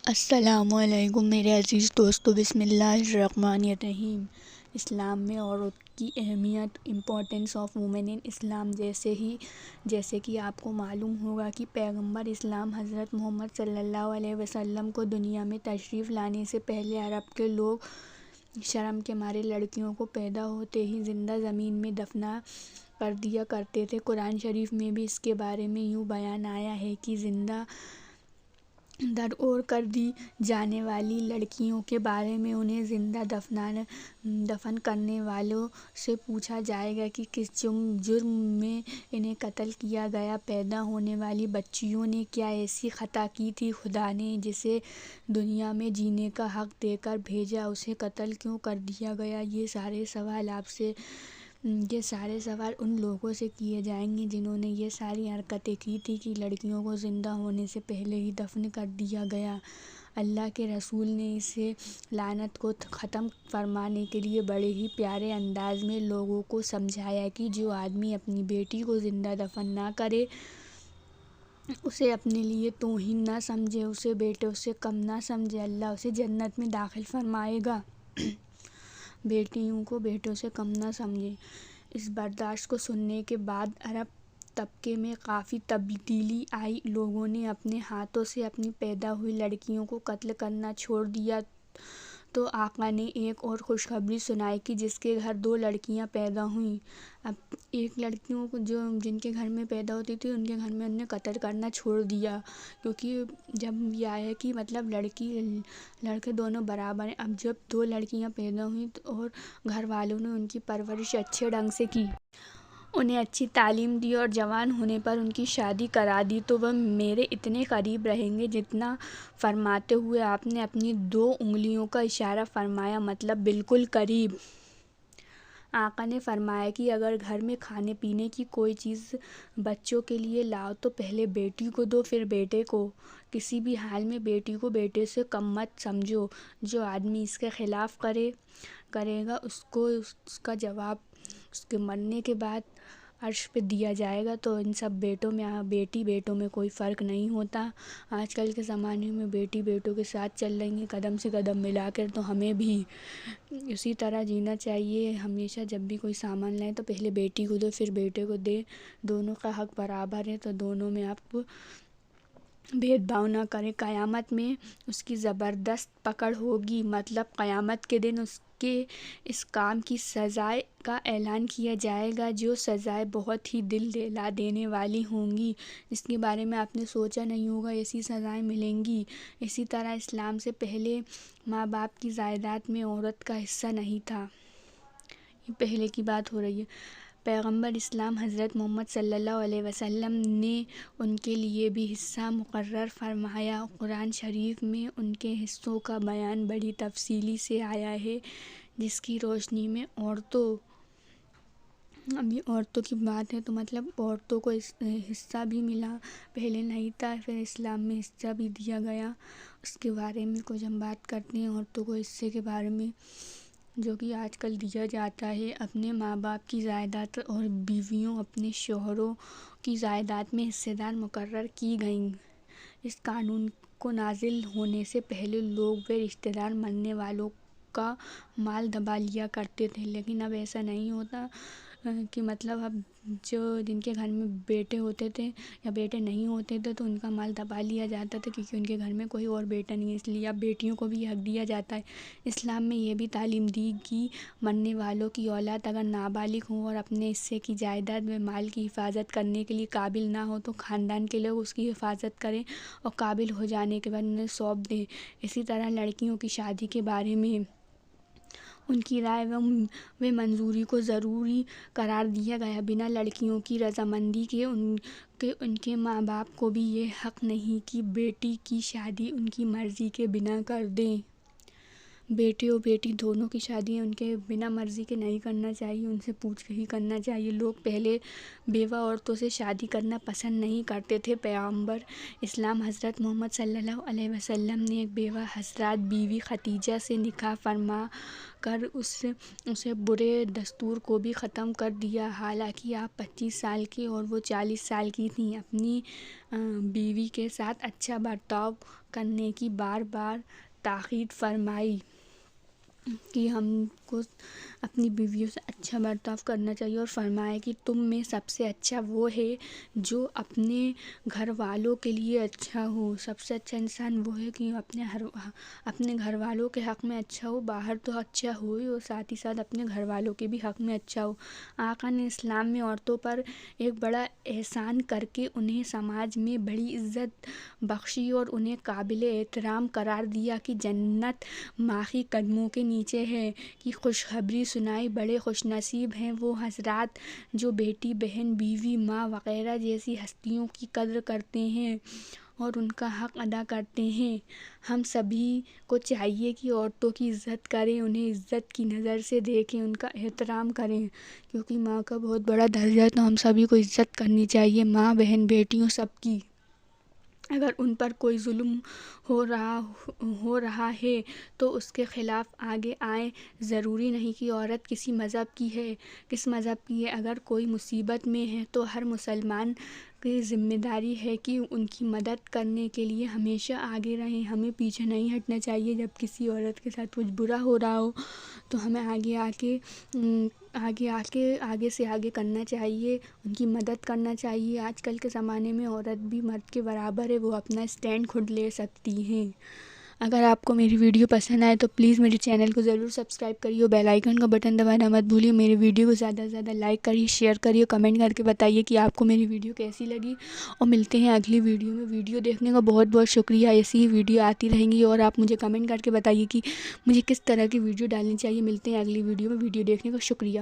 السلام علیکم میرے عزیز دوستو، بسم اللہ الرحمن الرحیم۔ اسلام میں عورت کی اہمیت، امپورٹنس آف وومن ان اسلام، جیسے کہ آپ کو معلوم ہوگا کہ پیغمبر اسلام حضرت محمد صلی اللہ علیہ وسلم کو دنیا میں تشریف لانے سے پہلے عرب کے لوگ شرم کے مارے لڑکیوں کو پیدا ہوتے ہی زندہ زمین میں دفنا کر دیا کرتے تھے۔ قرآن شریف میں بھی اس کے بارے میں یوں بیان آیا ہے کہ زندہ درور کر دی جانے والی لڑکیوں کے بارے میں انہیں زندہ دفن کرنے والوں سے پوچھا جائے گا کہ کس جرم میں انہیں قتل کیا گیا۔ پیدا ہونے والی بچیوں نے کیا ایسی خطا کی تھی؟ خدا نے جسے دنیا میں جینے کا حق دے کر بھیجا، اسے قتل کیوں کر دیا گیا؟ یہ سارے سوال ان لوگوں سے کیے جائیں گے جنہوں نے یہ ساری حرکتیں کی تھی کہ لڑکیوں کو زندہ ہونے سے پہلے ہی دفن کر دیا گیا۔ اللہ کے رسول نے اس لعنت کو ختم فرمانے کے لیے بڑے ہی پیارے انداز میں لوگوں کو سمجھایا کہ جو آدمی اپنی بیٹی کو زندہ دفن نہ کرے، اسے اپنے لیے توہین نہ سمجھے، اسے بیٹوں سے کم نہ سمجھے، اللہ اسے جنت میں داخل فرمائے گا۔ بیٹیوں کو بیٹوں سے کم نہ سمجھے۔ اس برداشت کو سننے کے بعد عرب طبقے میں کافی تبدیلی آئی۔ لوگوں نے اپنے ہاتھوں سے اپنی پیدا ہوئی لڑکیوں کو قتل کرنا چھوڑ دیا تو آقا نے ایک اور خوشخبری سنائی کہ جس کے گھر 2 لڑکیاں پیدا ہوئیں، اب ایک لڑکیوں کو جن کے گھر میں پیدا ہوتی تھی ان کے گھر میں انہوں نے قتل کرنا چھوڑ دیا، کیونکہ جب یہ آیا کہ مطلب لڑکی لڑکے دونوں برابر ہیں۔ اب جب 2 لڑکیاں پیدا ہوئیں اور گھر والوں نے ان کی پرورش اچھے ڈھنگ سے کی، انہیں اچھی تعلیم دی اور جوان ہونے پر ان کی شادی کرا دی تو وہ میرے اتنے قریب رہیں گے، جتنا فرماتے ہوئے آپ نے اپنی 2 انگلیوں کا اشارہ فرمایا، مطلب بالکل قریب۔ آقا نے فرمایا کہ اگر گھر میں کھانے پینے کی کوئی چیز بچوں کے لیے لاؤ تو پہلے بیٹی کو دو، پھر بیٹے کو۔ کسی بھی حال میں بیٹی کو بیٹے سے کم مت سمجھو۔ جو آدمی اس کے خلاف کرے گا اس کو اس کا جواب اس کے مرنے کے بعد عرش پہ دیا جائے گا۔ تو ان سب بیٹی بیٹوں میں کوئی فرق نہیں ہوتا۔ آج کل کے زمانے میں بیٹی بیٹوں کے ساتھ چل رہی ہیں قدم سے قدم ملا کر، تو ہمیں بھی اسی طرھ جینا چاہیے۔ ہمیشہ جب بھی کوئی سامان لائیں تو پہلے بیٹی کو دو، پھر بیٹے کو دے۔ دونوں کا حق برابر ہے، تو دونوں میں آپ بھید بھاؤ نہ کریں۔ قیامت میں اس کی زبردست پکڑ ہوگی، مطلب قیامت کے دن اس کے اس کام کی سزائے کا اعلان کیا جائے گا، جو سزائیں بہت ہی دل دہلا دینے والی ہوں گی۔ جس کے بارے میں آپ نے سوچا نہیں ہوگا ایسی سزائیں ملیں گی۔ اسی طرح اسلام سے پہلے ماں باپ کی جائیداد میں عورت کا حصہ نہیں تھا۔ یہ پہلے کی بات ہو رہی ہے۔ پیغمبر اسلام حضرت محمد صلی اللہ علیہ وسلم نے ان کے لیے بھی حصہ مقرر فرمایا۔ قرآن شریف میں ان کے حصوں کا بیان بڑی تفصیلی سے آیا ہے، جس کی روشنی میں عورتوں کی بات ہے تو مطلب عورتوں کو حصہ بھی ملا، پہلے نہیں تھا، پھر اسلام میں حصہ بھی دیا گیا۔ اس کے بارے میں کچھ ہم بات کرتے ہیں عورتوں کو حصے کے بارے میں، جو کہ آج کل دیا جاتا ہے۔ اپنے ماں باپ کی جائیداد اور بیویوں اپنے شوہروں کی جائیداد میں حصہ دار مقرر کی گئیں۔ اس قانون کو نازل ہونے سے پہلے لوگ و رشتہ دار مرنے والوں کا مال دبا لیا کرتے تھے، لیکن اب ایسا نہیں ہوتا کہ مطلب اب جن کے گھر میں بیٹے ہوتے تھے یا بیٹے نہیں ہوتے تھے تو ان کا مال دبا لیا جاتا تھا، کیونکہ ان کے گھر میں کوئی اور بیٹا نہیں ہے، اس لیے اب بیٹیوں کو بھی حق دیا جاتا ہے۔ اسلام میں یہ بھی تعلیم دی کہ مرنے والوں کی اولاد اگر نابالغ ہو اور اپنے حصے کی جائیداد و مال کی حفاظت کرنے کے لیے قابل نہ ہو تو خاندان کے لوگ اس کی حفاظت کریں اور قابل ہو جانے کے بعد انہیں سونپ دیں۔ اسی طرح لڑکیوں کی شادی کے بارے میں ان کی رائے و منظوری کو ضروری قرار دیا گیا۔ بنا لڑکیوں کی رضامندی کے ان کے ماں باپ کو بھی یہ حق نہیں کہ بیٹی کی شادی ان کی مرضی کے بنا کر دیں۔ بیٹے اور بیٹی دونوں کی شادی ان کے بنا مرضی کے نہیں کرنا چاہیے، ان سے پوچھ کے ہی کرنا چاہیے۔ لوگ پہلے بیوہ عورتوں سے شادی کرنا پسند نہیں کرتے تھے۔ پیغمبر اسلام حضرت محمد صلی اللہ علیہ وسلم نے ایک بیوہ حضرت بی بی خدیجہ سے نکاح فرما کر اسے برے دستور کو بھی ختم کر دیا۔ حالانکہ آپ 25 سال کی اور وہ 40 سال کی تھیں۔ اپنی بیوی کے ساتھ اچھا برتاؤ کرنے کی بار بار تاکید فرمائی کہ ہم کو اپنی بیویوں سے اچھا برتاؤ کرنا چاہیے، اور فرمایا کہ تم میں سب سے اچھا وہ ہے جو اپنے گھر والوں کے لیے اچھا ہو۔ سب سے اچھا انسان وہ ہے کہ اپنے گھر والوں کے حق میں اچھا ہو، باہر تو اچھا ہو ہی، اور ساتھ ہی ساتھ اپنے گھر والوں کے بھی حق میں اچھا ہو۔ آقا نے اسلام میں عورتوں پر ایک بڑا احسان کر کے انہیں سماج میں بڑی عزت بخشی اور انہیں قابل احترام قرار دیا کہ جنت ماں کے قدموں کے نیچے ہے، کی خوشخبری سنائی۔ بڑے خوش نصیب ہیں وہ حضرات جو بیٹی، بہن، بیوی، ماں وغیرہ جیسی ہستیوں کی قدر کرتے ہیں اور ان کا حق ادا کرتے ہیں۔ ہم سبھی کو چاہیے کہ عورتوں کی عزت کریں، انہیں عزت کی نظر سے دیکھیں، ان کا احترام کریں، کیونکہ ماں کا بہت بڑا درجہ ہے، تو ہم سبھی کو عزت کرنی چاہیے، ماں، بہن، بیٹیوں سب کی۔ اگر ان پر کوئی ظلم ہو رہا ہے تو اس کے خلاف آگے آئیں۔ ضروری نہیں کہ عورت کسی مذہب کی ہے، کس مذہب کی ہے، اگر کوئی مصیبت میں ہے تو ہر مسلمان کی ذمہ داری ہے کہ ان کی مدد کرنے کے لیے ہمیشہ آگے رہیں۔ ہمیں پیچھے نہیں ہٹنا چاہیے، جب کسی عورت کے ساتھ کچھ برا ہو رہا ہو تو ہمیں آگے سے آگے کرنا چاہیے، ان کی مدد کرنا چاہیے۔ آج کل کے زمانے میں عورت بھی مرد کے برابر ہے، وہ اپنا اسٹینڈ خود لے سکتی ہیں۔ اگر آپ کو میری ویڈیو پسند آئے تو پلیز میرے چینل کو ضرور سبسکرائب کریے اور بیل آئیکن کا بٹن دبانا مت بھولیے۔ میری ویڈیو کو زیادہ سے زیادہ لائک کریے، شیئر کریے، کمنٹ کر کے بتائیے کہ آپ کو میری ویڈیو کیسی لگی، اور ملتے ہیں اگلی ویڈیو میں۔ ویڈیو دیکھنے کا بہت بہت شکریہ۔ ایسی ہی ویڈیو آتی رہیں گی اور آپ مجھے کمنٹ کر کے بتائیے کہ مجھے کس طرح کی ویڈیو ڈالنی چاہیے۔ ملتے ہیں اگلی ویڈیو میں۔ ویڈیو دیکھنے کا شکریہ۔